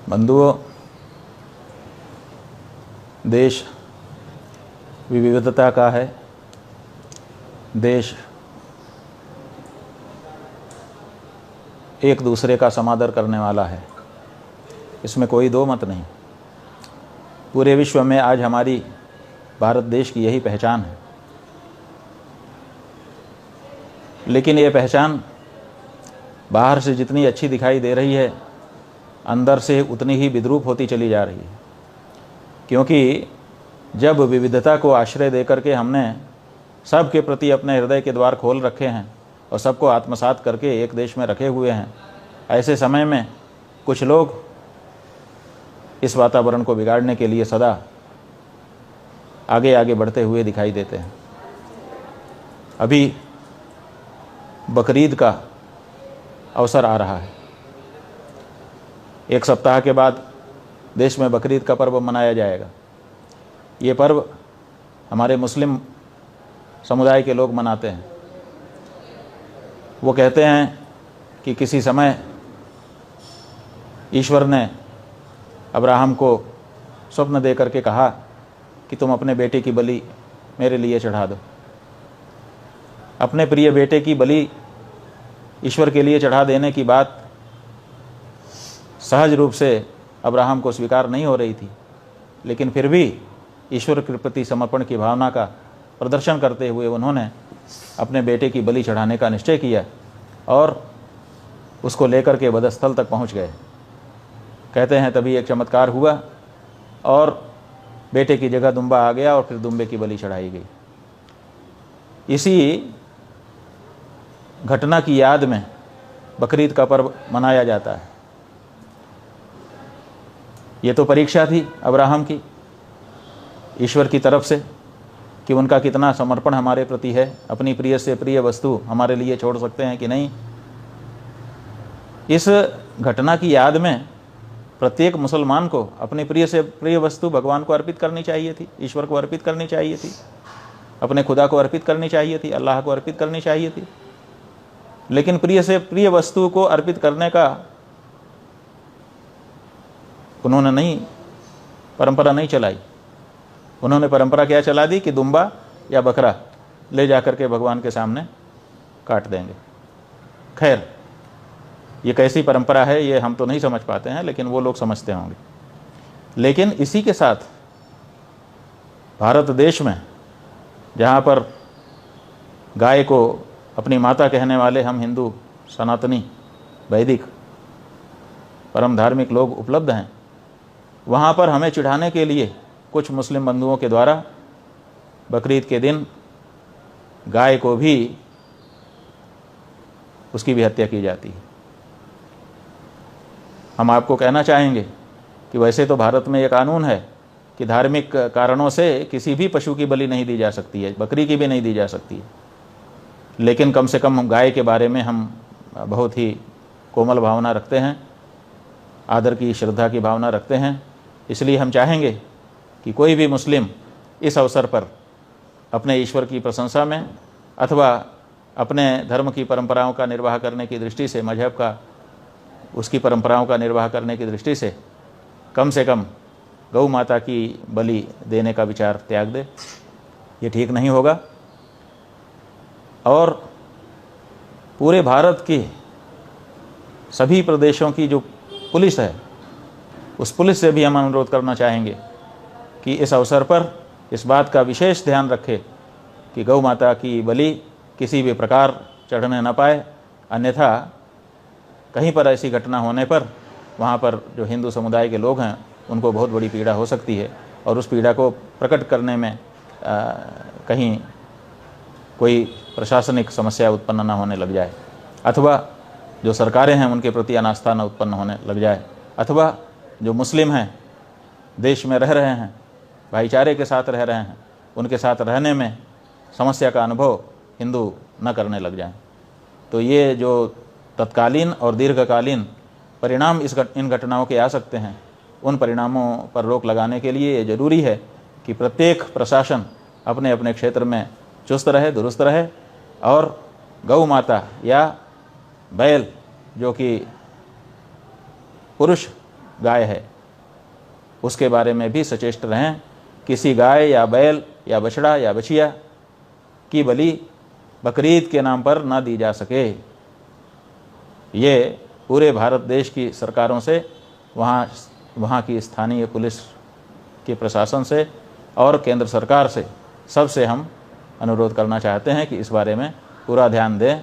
बंधुओं, देश विविधता का है। देश एक दूसरे का समादर करने वाला है, इसमें कोई दो मत नहीं। पूरे विश्व में आज हमारी भारत देश की यही पहचान है। लेकिन ये पहचान बाहर से जितनी अच्छी दिखाई दे रही है, अंदर से उतनी ही विद्रूप होती चली जा रही है। क्योंकि जब विविधता को आश्रय देकर के हमने सबके प्रति अपने हृदय के द्वार खोल रखे हैं और सबको आत्मसात करके एक देश में रखे हुए हैं, ऐसे समय में कुछ लोग इस वातावरण को बिगाड़ने के लिए सदा आगे आगे बढ़ते हुए दिखाई देते हैं। अभी बकरीद का अवसर आ रहा है। एक सप्ताह के बाद देश में बकरीद का पर्व मनाया जाएगा। ये पर्व हमारे मुस्लिम समुदाय के लोग मनाते हैं। वो कहते हैं कि किसी समय ईश्वर ने अब्राहम को स्वप्न दे करके कहा कि तुम अपने बेटे की बलि मेरे लिए चढ़ा दो। अपने प्रिय बेटे की बलि ईश्वर के लिए चढ़ा देने की बात सहज रूप से अब्राहम को स्वीकार नहीं हो रही थी, लेकिन फिर भी ईश्वर के प्रति समर्पण की भावना का प्रदर्शन करते हुए उन्होंने अपने बेटे की बलि चढ़ाने का निश्चय किया और उसको लेकर के वधस्थल तक पहुंच गए। कहते हैं तभी एक चमत्कार हुआ और बेटे की जगह दुम्बा आ गया और फिर दुम्बे की बलि चढ़ाई गई। इसी घटना की याद में बकरीद का पर्व मनाया जाता है। ये तो परीक्षा थी अब्राहम की ईश्वर की तरफ से कि उनका कितना समर्पण हमारे प्रति है, अपनी प्रिय से प्रिय वस्तु हमारे लिए छोड़ सकते हैं कि नहीं। इस घटना की याद में प्रत्येक मुसलमान को अपनी प्रिय से प्रिय वस्तु भगवान को अर्पित करनी चाहिए थी, ईश्वर को अर्पित करनी चाहिए थी, अपने खुदा को अर्पित करनी चाहिए थी, अल्लाह को अर्पित करनी चाहिए थी। लेकिन प्रिय से प्रिय वस्तु को अर्पित करने का उन्होंने परंपरा नहीं चलाई। उन्होंने परंपरा क्या चला दी कि दुम्बा या बकरा ले जाकर के भगवान के सामने काट देंगे। खैर, ये कैसी परंपरा है ये हम तो नहीं समझ पाते हैं, लेकिन वो लोग समझते होंगे। लेकिन इसी के साथ भारत देश में, जहाँ पर गाय को अपनी माता कहने वाले हम हिंदू सनातनी वैदिक परम धार्मिक लोग उपलब्ध हैं, वहाँ पर हमें चिढ़ाने के लिए कुछ मुस्लिम बंधुओं के द्वारा बकरीद के दिन गाय को भी उसकी भी हत्या की जाती है। हम आपको कहना चाहेंगे कि वैसे तो भारत में ये कानून है कि धार्मिक कारणों से किसी भी पशु की बलि नहीं दी जा सकती है, बकरी की भी नहीं दी जा सकती है। लेकिन कम से कम हम गाय के बारे में हम बहुत ही कोमल भावना रखते हैं, आदर की श्रद्धा की भावना रखते हैं। इसलिए हम चाहेंगे कि कोई भी मुस्लिम इस अवसर पर अपने ईश्वर की प्रशंसा में अथवा अपने धर्म की परंपराओं का निर्वाह करने की दृष्टि से, मजहब का उसकी परंपराओं का निर्वाह करने की दृष्टि से कम गौ माता की बलि देने का विचार त्याग दे। ये ठीक नहीं होगा। और पूरे भारत के सभी प्रदेशों की जो पुलिस है, उस पुलिस से भी हम अनुरोध करना चाहेंगे कि इस अवसर पर इस बात का विशेष ध्यान रखे कि गौ माता की बलि किसी भी प्रकार चढ़ने न पाए। अन्यथा कहीं पर ऐसी घटना होने पर वहाँ पर जो हिंदू समुदाय के लोग हैं उनको बहुत बड़ी पीड़ा हो सकती है और उस पीड़ा को प्रकट करने में कहीं कोई प्रशासनिक समस्या उत्पन्न न होने लग जाए, अथवा जो सरकारें हैं उनके प्रति अनास्था न उत्पन्न होने लग जाए, अथवा जो मुस्लिम हैं, देश में रह रहे हैं, भाईचारे के साथ रह रहे हैं, उनके साथ रहने में समस्या का अनुभव हिंदू न करने लग जाएं। तो ये जो तत्कालीन और दीर्घकालीन परिणाम इन घटनाओं के आ सकते हैं, उन परिणामों पर रोक लगाने के लिए ये जरूरी है कि प्रत्येक प्रशासन अपने अपने क्षेत्र में चुस्त रहे, दुरुस्त रहे और गौ माता या बैल जो कि पुरुष गाय है उसके बारे में भी सचेष्ट रहें। किसी गाय या बैल या बछड़ा या बछिया की बलि बकरीद के नाम पर ना दी जा सके। ये पूरे भारत देश की सरकारों से, वहाँ की स्थानीय पुलिस के प्रशासन से और केंद्र सरकार से, सबसे हम अनुरोध करना चाहते हैं कि इस बारे में पूरा ध्यान दें।